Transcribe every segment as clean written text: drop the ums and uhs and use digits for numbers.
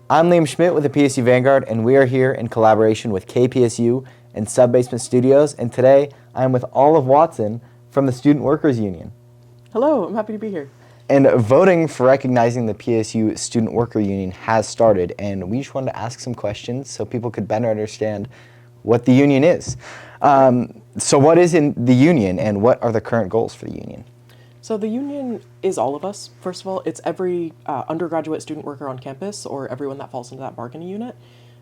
I'm Liam Schmidt with the PSU Vanguard, and we are here in collaboration with KPSU and Sub-Basement Studios, and today I am with Olive Watson from the Student Workers Union. Hello, I'm happy to be here. And voting for recognizing the PSU Student Worker Union has started, and we just wanted to ask some questions so people could better understand what the union is. So what is in the union, and what are the current goals for the union? So the union is all of us. First of all, it's every undergraduate student worker on campus or everyone that falls into that bargaining unit.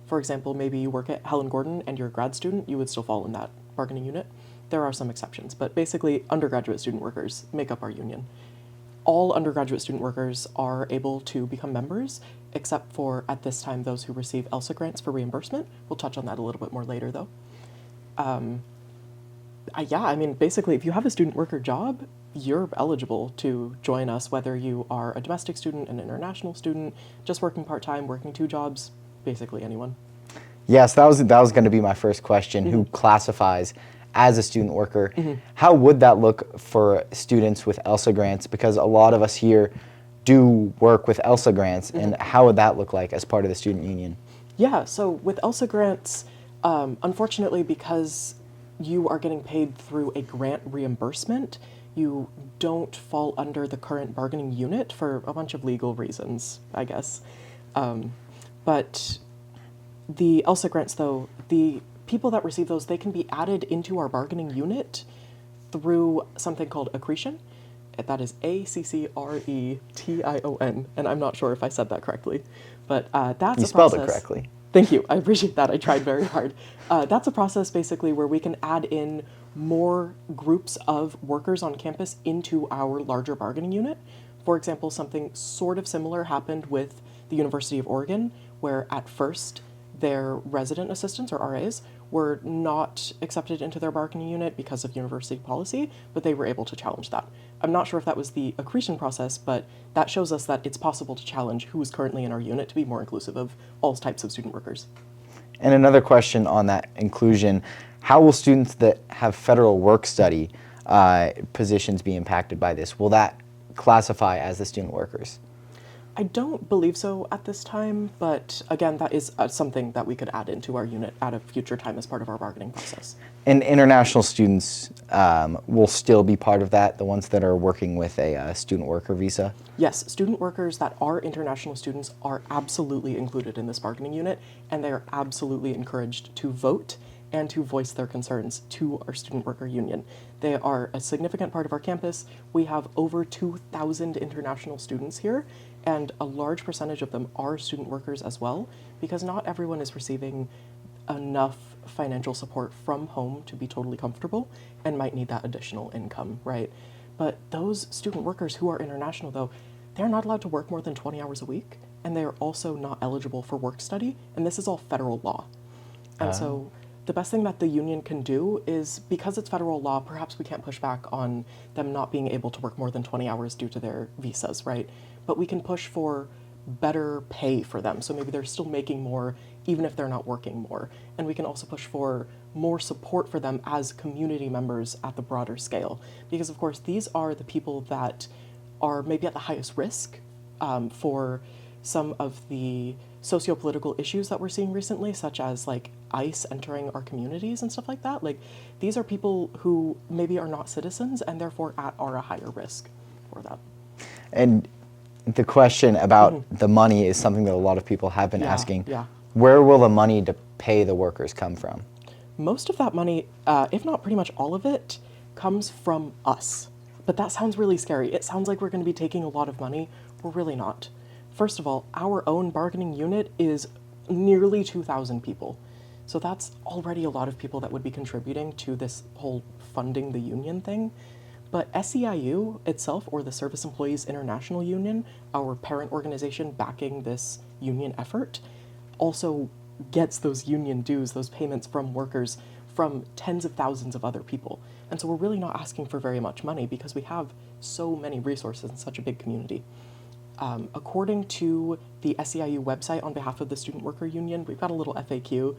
For example, maybe you work at Helen Gordon and you're a grad student, you would still fall in that bargaining unit. There are some exceptions, but basically undergraduate student workers make up our union. All undergraduate student workers are able to become members, except for, at this time, those who receive ELSA grants for reimbursement. We'll touch on that a little bit more later, though. Basically, if you have a student worker job, you're eligible to join us, whether you are a domestic student, an international student, just working part-time, working two jobs, basically anyone. Yes, that was going to be my first question. Who classifies as a student worker? How would that look for students with ELSA grants? Because a lot of us here do work with ELSA grants, and how would that look like as part of the student union? Yeah, so with ELSA grants, unfortunately, because you are getting paid through a grant reimbursement, you don't fall under the current bargaining unit for a bunch of legal reasons, I guess. But the ELSA grants, though, the people that receive those, they can be added into our bargaining unit through something called accretion. That is ACCRETION, and I'm not sure if I said that correctly, but that's a process. You spelled it correctly. Thank you. I appreciate that. I tried very hard. That's a process basically where we can add in more groups of workers on campus into our larger bargaining unit. For example, something sort of similar happened with the University of Oregon, where at first their resident assistants, or RAs, were not accepted into their bargaining unit because of university policy, but they were able to challenge that. I'm not sure if that was the accretion process, but that shows us that it's possible to challenge who is currently in our unit to be more inclusive of all types of student workers. And another question on that inclusion, how will students that have federal work study positions be impacted by this? Will that classify as the student workers? I don't believe so at this time, but again, that is something that we could add into our unit at a future time as part of our bargaining process. And international students will still be part of that, the ones that are working with a student worker visa? Yes, student workers that are international students are absolutely included in this bargaining unit, and they are absolutely encouraged to vote and to voice their concerns to our student worker union. They are a significant part of our campus. We have over 2,000 international students here, and a large percentage of them are student workers as well, because not everyone is receiving enough financial support from home to be totally comfortable and might need that additional income, right? But those student workers who are international, though, they're not allowed to work more than 20 hours a week, and they are also not eligible for work study, and this is all federal law. And so the best thing that the union can do is, because it's federal law, perhaps we can't push back on them not being able to work more than 20 hours due to their visas, right? But we can push for better pay for them, so maybe they're still making more even if they're not working more. And we can also push for more support for them as community members at the broader scale, because of course these are the people that are maybe at the highest risk for some of the socio-political issues that we're seeing recently, such as like ICE entering our communities and stuff like that. Like, these are people who maybe are not citizens and therefore are a higher risk for that. And the question about the money is something that a lot of people have been asking. Yeah. Where will the money to pay the workers come from? Most of that money, if not pretty much all of it, comes from us. But that sounds really scary. It sounds like we're going to be taking a lot of money. We're really not. First of all, our own bargaining unit is nearly 2,000 people. So that's already a lot of people that would be contributing to this whole funding the union thing. But SEIU itself, or the Service Employees International Union, our parent organization backing this union effort, also gets those union dues, those payments from workers, from tens of thousands of other people. And so we're really not asking for very much money because we have so many resources in such a big community. According to the SEIU website on behalf of the Student Worker Union, we've got a little FAQ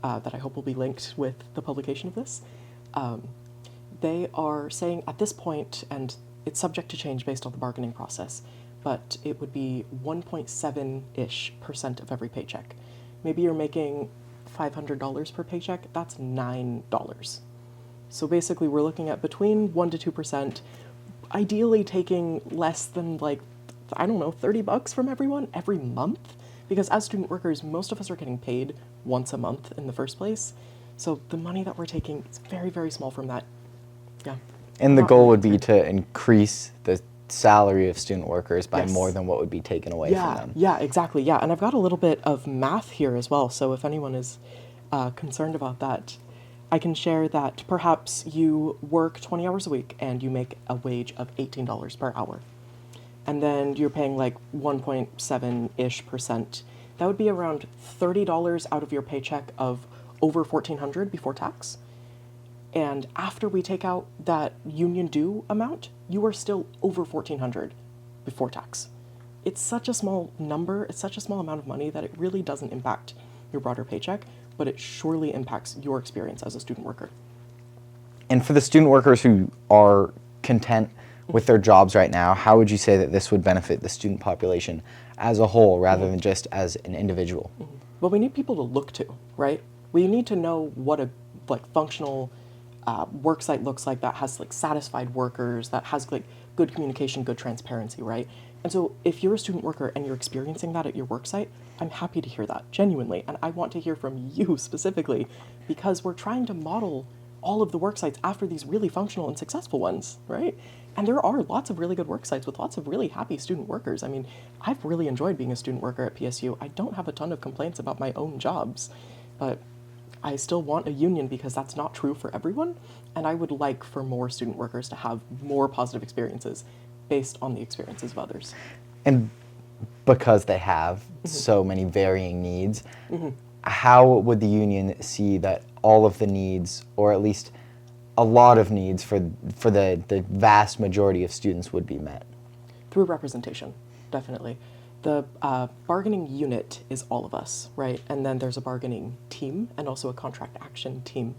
that I hope will be linked with the publication of this. They are saying at this point, and it's subject to change based on the bargaining process, but it would be 1.7-ish% of every paycheck. Maybe you're making $500 per paycheck, that's $9. So basically we're looking at between 1 to 2%, ideally taking less than like, I don't know, $30 from everyone every month. Because as student workers, most of us are getting paid once a month in the first place. So the money that we're taking is very, very small from that. Yeah. And the Not goal really would be concerned. to increase the salary of student workers by Yes. more than what would be taken away from them. Yeah, exactly. Yeah, and I've got a little bit of math here as well. So if anyone is concerned about that, I can share that perhaps you work 20 hours a week and you make a wage of $18 per hour. And then you're paying like 1.7-ish%. That would be around $30 out of your paycheck of over $1,400 before tax. And after we take out that union due amount, you are still over $1,400 before tax. It's such a small number, it's such a small amount of money that it really doesn't impact your broader paycheck, but it surely impacts your experience as a student worker. And for the student workers who are content with their jobs right now, how would you say that this would benefit the student population as a whole rather than just as an individual? Well, we need people to look to, right? We need to know what a like functional work site looks like that has like satisfied workers, that has like good communication, good transparency, right? And so if you're a student worker and you're experiencing that at your work site, I'm happy to hear that, genuinely. And I want to hear from you specifically because we're trying to model all of the work sites after these really functional and successful ones, right? And there are lots of really good work sites with lots of really happy student workers. I mean, I've really enjoyed being a student worker at PSU. I don't have a ton of complaints about my own jobs, but I still want a union because that's not true for everyone. And I would like for more student workers to have more positive experiences based on the experiences of others. And because they have so many varying needs, how would the union see that all of the needs, or at least a lot of needs for the vast majority of students would be met? Through representation, definitely. The bargaining unit is all of us, right? And then there's a bargaining team and also a contract action team.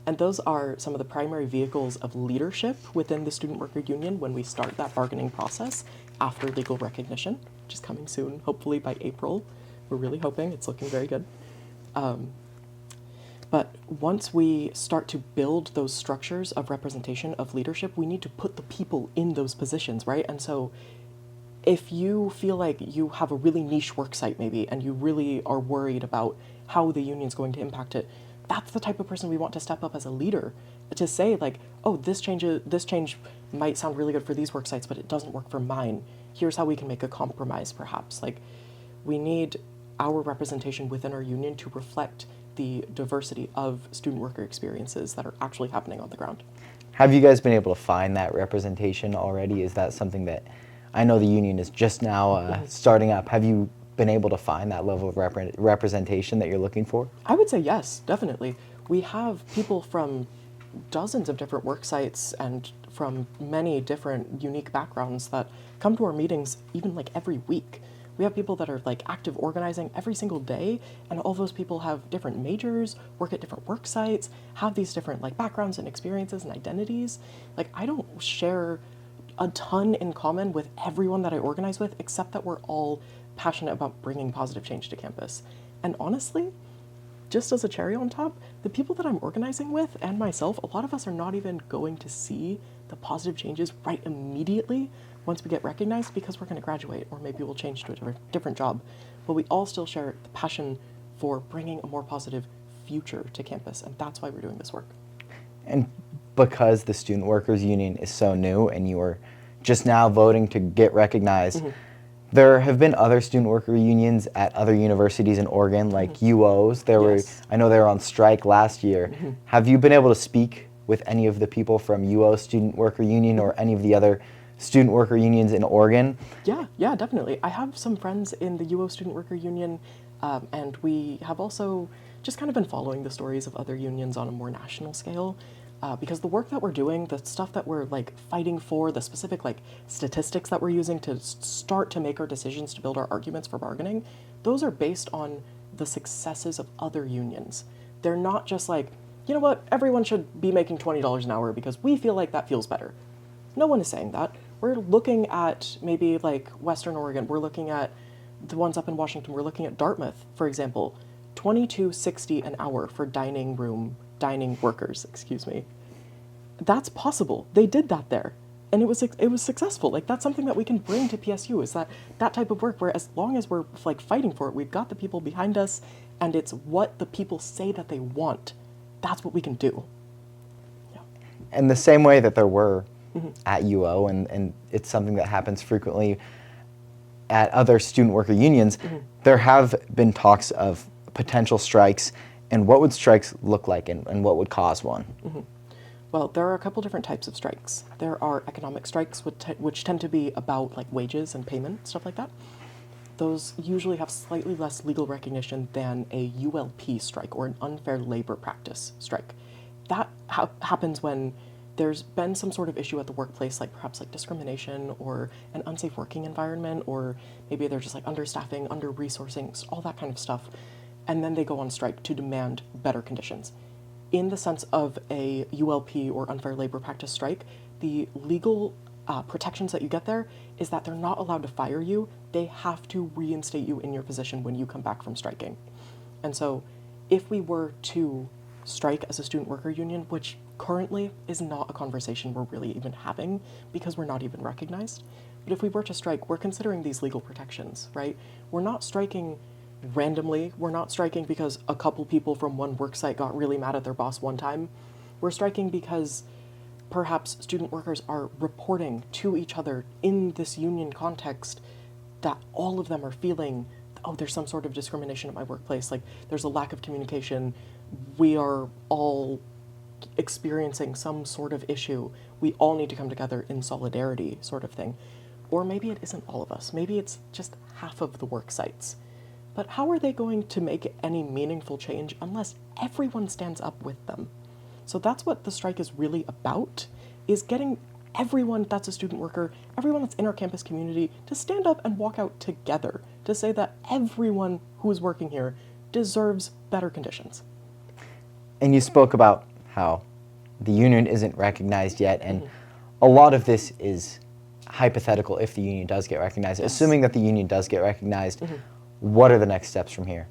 And those are some of the primary vehicles of leadership within the student worker union when we start that bargaining process after legal recognition, which is coming soon, hopefully by April. We're really hoping, it's looking very good. But once we start to build those structures of representation of leadership, we need to put the people in those positions, right? And so if you feel like you have a really niche work site maybe, and you really are worried about how the union's going to impact it, that's the type of person we want to step up as a leader, to say like, oh, this change might sound really good for these work sites, but it doesn't work for mine. Here's how we can make a compromise, perhaps. Like, we need our representation within our union to reflect the diversity of student worker experiences that are actually happening on the ground. Have you guys been able to find that representation already? Is that something that, I know the union is just now starting up. Have you been able to find that level of representation that you're looking for? I would say yes, definitely. We have people from dozens of different work sites and from many different unique backgrounds that come to our meetings even like every week. We have people that are like active organizing every single day, and all those people have different majors, work at different work sites, have these different like backgrounds and experiences and identities. Like, I don't share a ton in common with everyone that I organize with, except that we're all passionate about bringing positive change to campus. And honestly, just as a cherry on top, the people that I'm organizing with and myself, a lot of us are not even going to see the positive changes right immediately once we get recognized, because we're going to graduate, or maybe we'll change to a different job. But we all still share the passion for bringing a more positive future to campus, and that's why we're doing this work. And because the Student Workers Union is so new and you are just now voting to get recognized, there have been other student worker unions at other universities in Oregon, like UOs. Yes. I know they were on strike last year. Have you been able to speak with any of the people from UO Student Worker Union or any of the other student worker unions in Oregon? Yeah, definitely. I have some friends in the UO Student Worker Union, and we have also just kind of been following the stories of other unions on a more national scale. Because the work that we're doing, the stuff that we're like fighting for, the specific like statistics that we're using to start to make our decisions to build our arguments for bargaining, those are based on the successes of other unions. They're not just like, you know what, everyone should be making $20 an hour because we feel like that feels better. No one is saying that. We're looking at maybe like Western Oregon. We're looking at the ones up in Washington. We're looking at Dartmouth, for example, $22.60 an hour for dining workers, excuse me. That's possible. They did that there. And it was successful. Like, that's something that we can bring to PSU, is that type of work where, as long as we're like fighting for it, we've got the people behind us, and it's what the people say that they want. That's what we can do. Yeah. And the same way that there were at UO, and it's something that happens frequently at other student worker unions, there have been talks of potential strikes, and what would strikes look like, and what would cause one? Well, there are a couple different types of strikes. There are economic strikes, which tend to be about like wages and payment, stuff like that. Those usually have slightly less legal recognition than a ULP strike, or an unfair labor practice strike. That happens when there's been some sort of issue at the workplace, like perhaps like discrimination or an unsafe working environment, or maybe they're just like understaffing, under-resourcing, all that kind of stuff. And then they go on strike to demand better conditions. In the sense of a ULP, or unfair labor practice strike, the legal protections that you get there is that they're not allowed to fire you. They have to reinstate you in your position when you come back from striking. And so if we were to strike as a student worker union, which currently is not a conversation we're really even having because we're not even recognized, but if we were to strike, we're considering these legal protections, right? We're not striking randomly. We're not striking because a couple people from one work site got really mad at their boss one time. We're striking because perhaps student workers are reporting to each other in this union context that all of them are feeling, oh, there's some sort of discrimination at my workplace, like there's a lack of communication, we are all experiencing some sort of issue, we all need to come together in solidarity, sort of thing. Or maybe it isn't all of us, maybe it's just half of the work sites. But how are they going to make any meaningful change unless everyone stands up with them? So that's what the strike is really about, is getting everyone that's a student worker, everyone that's in our campus community, to stand up and walk out together, to say that everyone who is working here deserves better conditions. And you spoke about how the union isn't recognized yet, and a lot of this is hypothetical if the union does get recognized. Yes. Assuming that the union does get recognized, what are the next steps from here?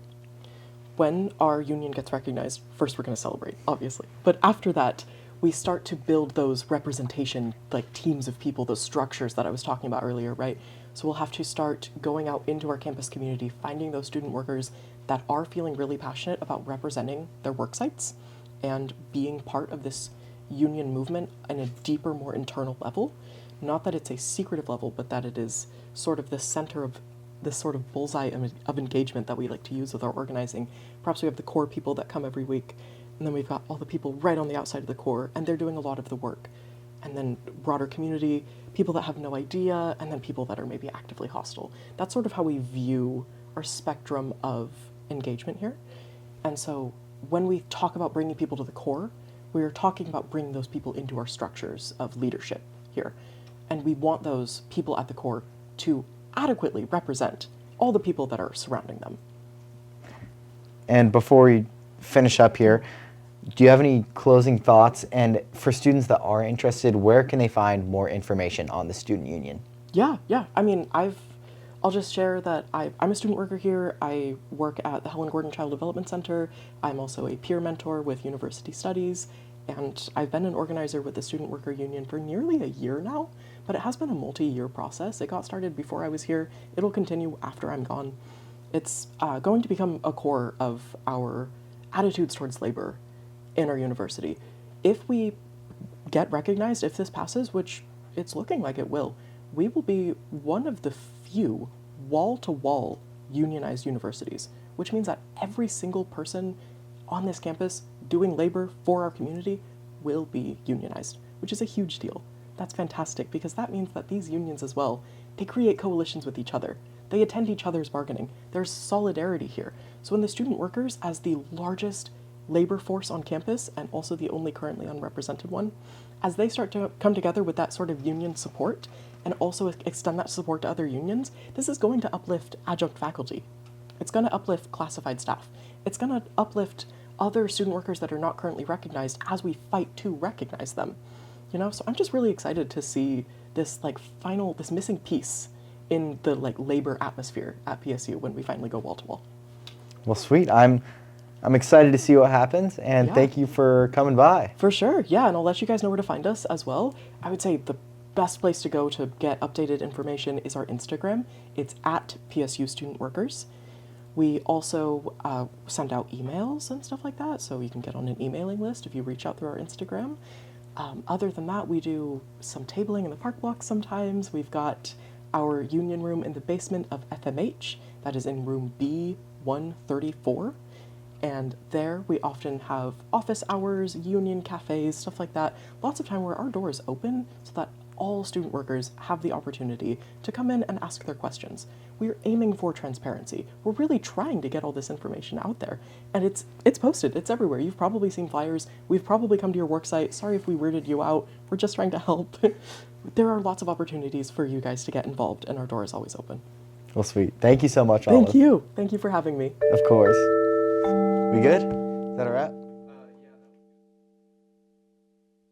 When our union gets recognized, first we're going to celebrate, obviously. But after that, we start to build those representation, like teams of people, those structures that I was talking about earlier, right? So we'll have to start going out into our campus community, finding those student workers that are feeling really passionate about representing their work sites and being part of this union movement in a deeper, more internal level. Not that it's a secretive level, but that it is sort of the center of this sort of bullseye of engagement that we like to use with our organizing. Perhaps we have the core people that come every week, and then we've got all the people right on the outside of the core, and they're doing a lot of the work. And then broader community, people that have no idea, and then people that are maybe actively hostile. That's sort of how we view our spectrum of engagement here. And so when we talk about bringing people to the core, we are talking about bringing those people into our structures of leadership here. And we want those people at the core to adequately represent all the people that are surrounding them. And before we finish up here, do you have any closing thoughts? And for students that are interested, where can they find more information on the student union? Yeah. I mean, I'll just share that I'm a student worker here. I work at the Helen Gordon Child Development Center. I'm also a peer mentor with University Studies, and I've been an organizer with the Student Worker Union for nearly a year now, but it has been a multi-year process. It got started before I was here. It'll continue after I'm gone. It's going to become a core of our attitudes towards labor in our university. If we get recognized, if this passes, which it's looking like it will, we will be one of the few wall-to-wall unionized universities, which means that every single person on this campus doing labor for our community will be unionized, which is a huge deal. That's fantastic, because that means that these unions as well, they create coalitions with each other. They attend each other's bargaining. There's solidarity here. So when the student workers, as the largest labor force on campus, and also the only currently unrepresented one, as they start to come together with that sort of union support, and also extend that support to other unions, this is going to uplift adjunct faculty. It's going to uplift classified staff. It's going to uplift other student workers that are not currently recognized as we fight to recognize them. You know, so I'm just really excited to see this this missing piece in the labor atmosphere at PSU when we finally go wall to wall. Well, sweet. I'm excited to see what happens, and Yeah. thank you for coming by. For sure, yeah, and I'll let you guys know where to find us as well. I would say the best place to go to get updated information is our Instagram. It's at PSU Student Workers. We also send out emails and stuff like that, so you can get on an emailing list if you reach out through our Instagram. Other than that, we do some tabling in the park block sometimes. We've got our union room in the basement of FMH, that is in room B134. And there we often have office hours, union cafes, stuff like that. Lots of time where our doors open so that all student workers have the opportunity to come in and ask their questions. We're aiming for transparency. We're really trying to get all this information out there. And it's posted, it's everywhere. You've probably seen flyers. We've probably come to your work site. Sorry if we weirded you out. We're just trying to help. There are lots of opportunities for you guys to get involved, and our door is always open. Well, sweet. Thank you so much, Olive. Thank you. Thank you for having me. Of course. We good? Is that a wrap?